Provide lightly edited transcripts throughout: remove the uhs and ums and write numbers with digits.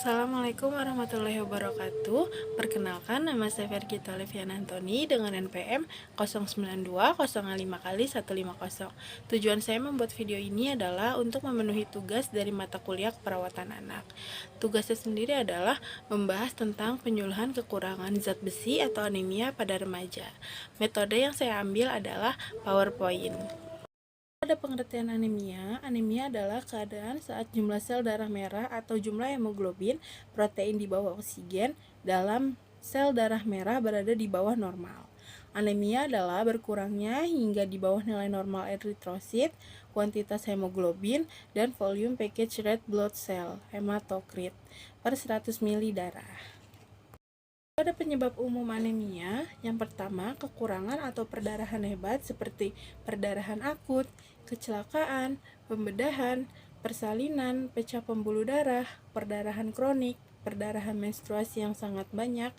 Assalamualaikum warahmatullahi wabarakatuh. Perkenalkan, nama saya Vergita Livian Antoni dengan NPM 09205 Tujuan saya membuat video ini adalah untuk memenuhi tugas dari mata kuliah keperawatan anak. Tugasnya sendiri adalah membahas tentang penyuluhan kekurangan zat besi atau anemia pada remaja. Metode yang saya ambil adalah PowerPoint. Pada pengertian anemia, anemia adalah keadaan saat jumlah sel darah merah atau jumlah hemoglobin, protein di bawah oksigen, dalam sel darah merah berada di bawah normal. Anemia adalah berkurangnya hingga di bawah nilai normal eritrosit, kuantitas hemoglobin, dan volume package red blood cell, hematokrit, per 100 ml darah. Pada penyebab umum anemia, yang pertama kekurangan atau perdarahan hebat seperti perdarahan akut, kecelakaan, pembedahan, persalinan, pecah pembuluh darah, perdarahan kronik, perdarahan menstruasi yang sangat banyak,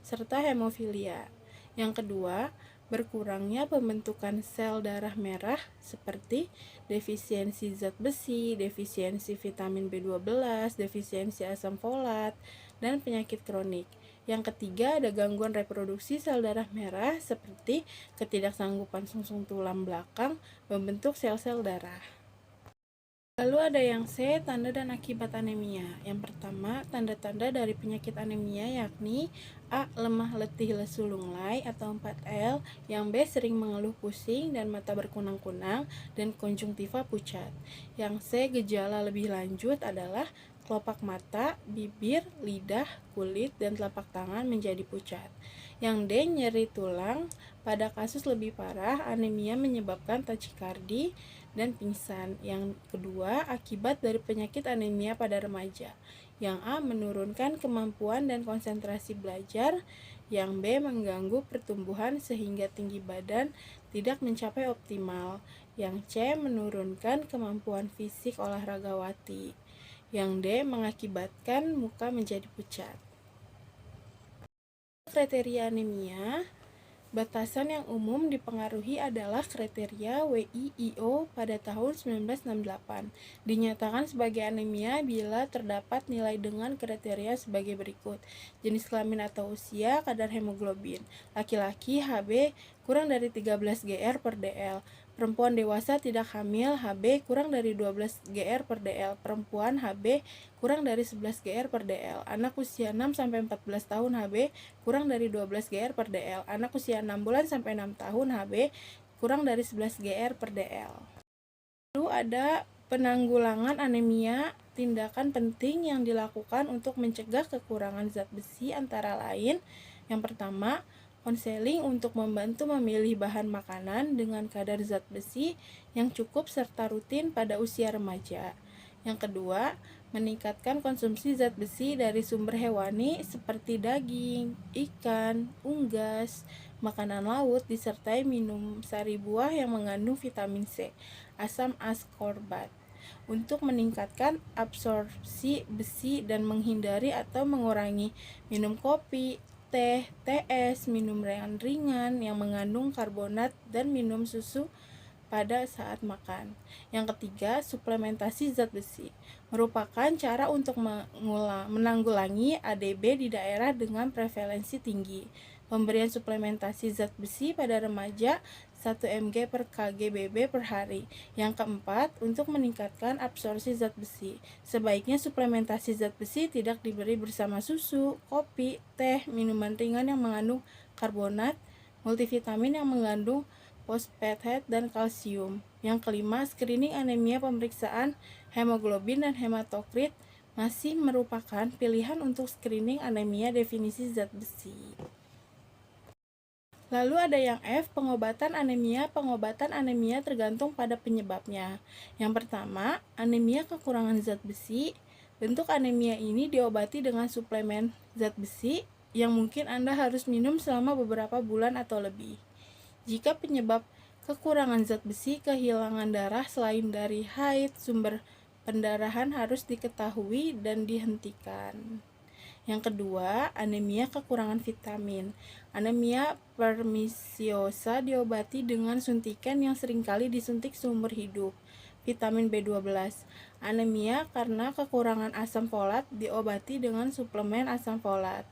serta hemofilia. Yang kedua, berkurangnya pembentukan sel darah merah seperti defisiensi zat besi, defisiensi vitamin B12, defisiensi asam folat, dan penyakit kronik. Yang ketiga, ada gangguan reproduksi sel darah merah seperti ketidaksanggupan sungsung tulang belakang membentuk sel-sel darah. Lalu ada yang C, tanda dan akibat anemia. Yang pertama, tanda-tanda dari penyakit anemia yakni A. Lemah letih lesu lunglai atau 4L. Yang B. Sering mengeluh pusing dan mata berkunang-kunang dan konjungtiva pucat. Yang C. Gejala lebih lanjut adalah kelopak mata, bibir, lidah, kulit, dan telapak tangan menjadi pucat. Yang D. Nyeri tulang. Pada kasus lebih parah, anemia menyebabkan tachikardi dan pingsan. Yang kedua, akibat dari penyakit anemia pada remaja. Yang A. Menurunkan kemampuan dan konsentrasi belajar. Yang B. Mengganggu pertumbuhan sehingga tinggi badan tidak mencapai optimal. Yang C. Menurunkan kemampuan fisik olahragawati. Yang D. Mengakibatkan muka menjadi pucat. Kriteria anemia. Batasan yang umum dipengaruhi adalah kriteria WIIO pada tahun 1968. Dinyatakan sebagai anemia bila terdapat nilai dengan kriteria sebagai berikut. Jenis kelamin atau usia, kadar hemoglobin. Laki-laki HB kurang dari 13 GR per DL. Perempuan dewasa tidak hamil HB kurang dari 12 GR per DL. Perempuan HB kurang dari 11 GR per DL. Anak usia 6-14 tahun HB kurang dari 12 GR per DL. Anak usia 6 bulan sampai 6 tahun HB kurang dari 11 GR per DL. Lalu ada penanggulangan anemia. Tindakan penting yang dilakukan untuk mencegah kekurangan zat besi antara lain: yang pertama, konseling untuk membantu memilih bahan makanan dengan kadar zat besi yang cukup serta rutin pada usia remaja. Yang kedua, meningkatkan konsumsi zat besi dari sumber hewani seperti daging, ikan, unggas, makanan laut, disertai minum sari buah yang mengandung vitamin C, asam ascorbat, untuk meningkatkan absorpsi besi dan menghindari atau mengurangi minum kopi, teh, TS, minum ringan yang mengandung karbonat, dan minum susu pada saat makan. Yang ketiga, suplementasi zat besi merupakan cara untuk menanggulangi ADB di daerah dengan prevalensi tinggi. Pemberian suplementasi zat besi pada remaja 1 mg per kgbb per hari. Yang keempat, untuk meningkatkan absorpsi zat besi, sebaiknya suplementasi zat besi tidak diberi bersama susu, kopi, teh, minuman ringan yang mengandung karbonat, multivitamin yang mengandung fosfat dan kalsium. Yang kelima, screening anemia. Pemeriksaan hemoglobin dan hematokrit masih merupakan pilihan untuk screening anemia definisi zat besi. Lalu ada yang F, pengobatan anemia. Pengobatan anemia tergantung pada penyebabnya. Yang pertama, anemia kekurangan zat besi. Bentuk anemia ini diobati dengan suplemen zat besi yang mungkin Anda harus minum selama beberapa bulan atau lebih. Jika penyebab kekurangan zat besi kehilangan darah selain dari haid, sumber pendarahan harus diketahui dan dihentikan. Yang kedua, anemia kekurangan vitamin. Anemia perniciosa diobati dengan suntikan yang seringkali disuntik seumur hidup. Vitamin B12. Anemia karena kekurangan asam folat diobati dengan suplemen asam folat.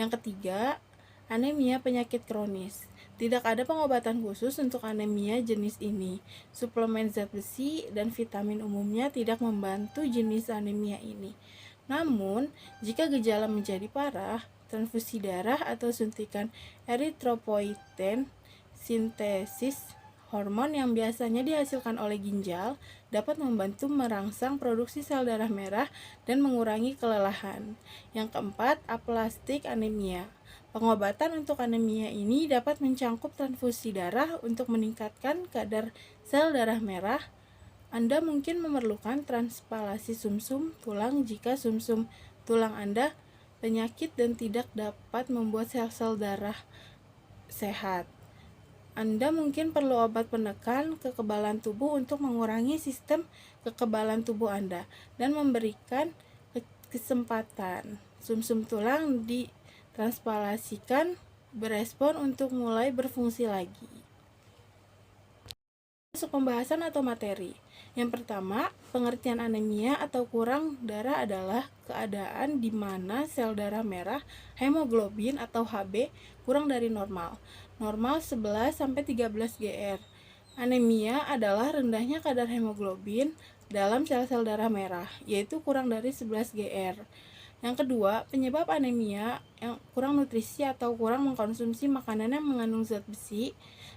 Yang ketiga, anemia penyakit kronis. Tidak ada pengobatan khusus untuk anemia jenis ini. Suplemen zat besi dan vitamin umumnya tidak membantu jenis anemia ini. Namun, jika gejala menjadi parah, transfusi darah atau suntikan eritropoietin sintesis hormon yang biasanya dihasilkan oleh ginjal dapat membantu merangsang produksi sel darah merah dan mengurangi kelelahan. Yang keempat, aplastik anemia. Pengobatan untuk anemia ini dapat mencangkup transfusi darah untuk meningkatkan kadar sel darah merah. Anda mungkin memerlukan transplantasi sumsum tulang jika sumsum tulang Anda penyakit dan tidak dapat membuat sel-sel darah sehat. Anda mungkin perlu obat penekan kekebalan tubuh untuk mengurangi sistem kekebalan tubuh Anda dan memberikan kesempatan sumsum tulang ditransplantasikan berespon untuk mulai berfungsi lagi. Masuk pembahasan atau materi. Yang pertama, pengertian anemia atau kurang darah adalah keadaan di mana sel darah merah hemoglobin atau Hb kurang dari normal. Normal 11-13 Gr. Anemia adalah rendahnya kadar hemoglobin dalam sel-sel darah merah, yaitu kurang dari 11 Gr. Yang kedua, penyebab anemia yang kurang nutrisi atau kurang mengkonsumsi makanan yang mengandung zat besi,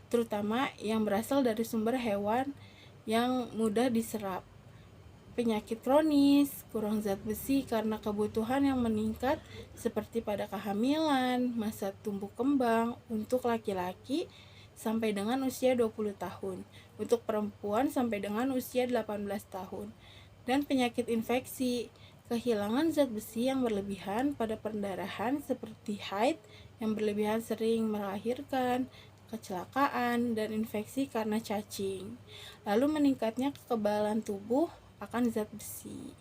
terutama yang berasal dari sumber hewan yang mudah diserap. Penyakit kronis, kurang zat besi karena kebutuhan yang meningkat seperti pada kehamilan, masa tumbuh kembang untuk laki-laki sampai dengan usia 20 tahun, untuk perempuan sampai dengan usia 18 tahun. Dan penyakit infeksi, kehilangan zat besi yang berlebihan pada perdarahan seperti haid yang berlebihan sering melahirkan, kecelakaan, dan infeksi karena cacing. Lalu meningkatnya kekebalan tubuh akan zat besi.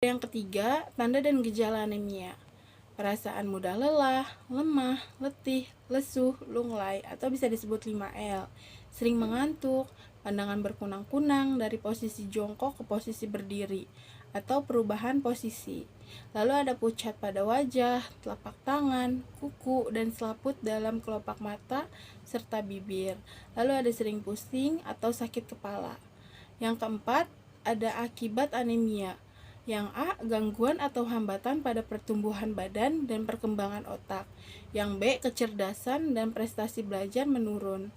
Yang ketiga, tanda dan gejala anemia. Perasaan mudah lelah, lemah, letih, lesu, lunglai, atau bisa disebut 5L. Sering mengantuk, pandangan berkunang-kunang dari posisi jongkok ke posisi berdiri, atau perubahan posisi. Lalu ada pucat pada wajah, telapak tangan, kuku, dan selaput dalam kelopak mata, serta bibir. Lalu ada sering pusing atau sakit kepala. Yang keempat, ada akibat anemia. Yang A, gangguan atau hambatan pada pertumbuhan badan dan perkembangan otak. Yang B, kecerdasan dan prestasi belajar menurun.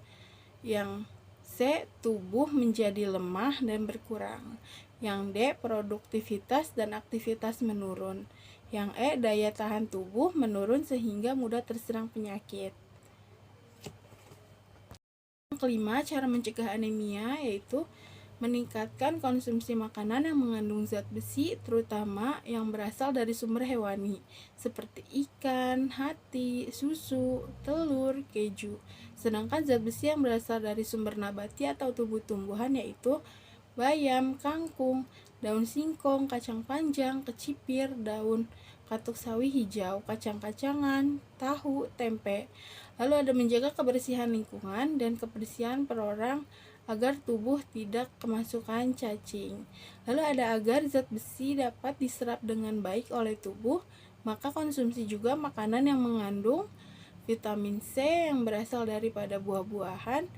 Yang C, tubuh menjadi lemah dan berkurang. Yang D, produktivitas dan aktivitas menurun. Yang E, daya tahan tubuh menurun sehingga mudah terserang penyakit. Yang kelima, cara mencegah anemia yaitu meningkatkan konsumsi makanan yang mengandung zat besi, terutama yang berasal dari sumber hewani, seperti ikan, hati, susu, telur, keju. Sedangkan zat besi yang berasal dari sumber nabati atau tumbuh-tumbuhan yaitu bayam, kangkung, daun singkong, kacang panjang, kecipir, daun katuk sawi hijau, kacang-kacangan, tahu, tempe. Lalu ada menjaga kebersihan lingkungan dan kebersihan per orang agar tubuh tidak kemasukan cacing. Lalu ada agar zat besi dapat diserap dengan baik oleh tubuh, maka konsumsi juga makanan yang mengandung vitamin C yang berasal daripada buah-buahan.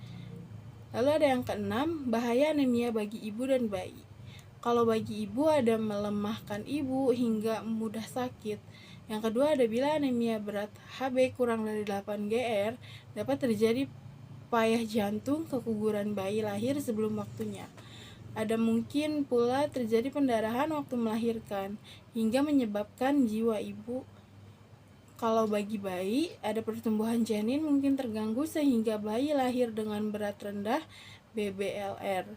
Lalu ada yang keenam, bahaya anemia bagi ibu dan bayi. Kalau bagi ibu ada melemahkan ibu hingga mudah sakit. Yang kedua ada bila anemia berat Hb kurang dari 8 Gr dapat terjadi payah jantung, keguguran bayi lahir sebelum waktunya. Ada mungkin pula terjadi pendarahan waktu melahirkan hingga menyebabkan jiwa ibu. Kalau bagi bayi, ada pertumbuhan janin mungkin terganggu sehingga bayi lahir dengan berat rendah BBLR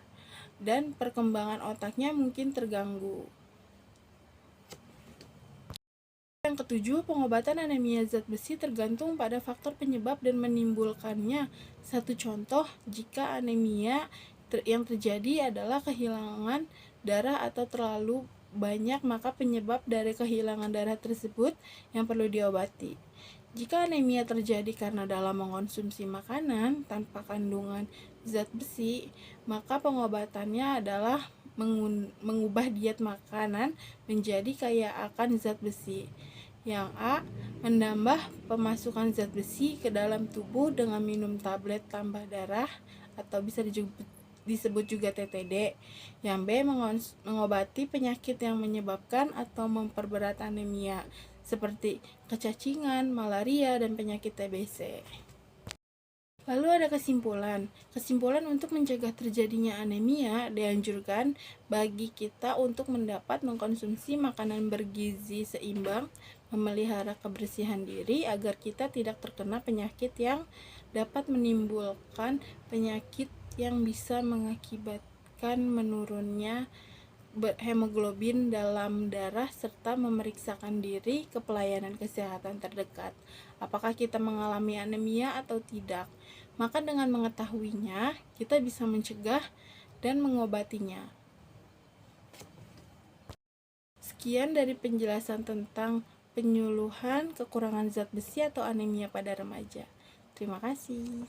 dan perkembangan otaknya mungkin terganggu. Yang ketujuh, pengobatan anemia zat besi tergantung pada faktor penyebab dan menimbulkannya. Satu contoh, jika anemia yang terjadi adalah kehilangan darah atau terlalu banyak, maka penyebab dari kehilangan darah tersebut yang perlu diobati. Jika anemia terjadi karena dalam mengonsumsi makanan tanpa kandungan zat besi, maka pengobatannya adalah mengubah diet makanan menjadi kaya akan zat besi. Yang A, menambah pemasukan zat besi ke dalam tubuh dengan minum tablet tambah darah atau bisa disebut juga TTD. Yang B, mengobati penyakit yang menyebabkan atau memperberat anemia seperti kecacingan, malaria, dan penyakit TBC. Lalu ada kesimpulan. Kesimpulan untuk mencegah terjadinya anemia dianjurkan bagi kita untuk mendapat mengkonsumsi makanan bergizi seimbang, memelihara kebersihan diri agar kita tidak terkena penyakit yang dapat menimbulkan penyakit yang bisa mengakibatkan menurunnya hemoglobin dalam darah serta memeriksakan diri ke pelayanan kesehatan terdekat. Apakah kita mengalami anemia atau tidak? Maka dengan mengetahuinya, kita bisa mencegah dan mengobatinya. Sekian dari penjelasan tentang penyuluhan kekurangan zat besi atau anemia pada remaja. Terima kasih.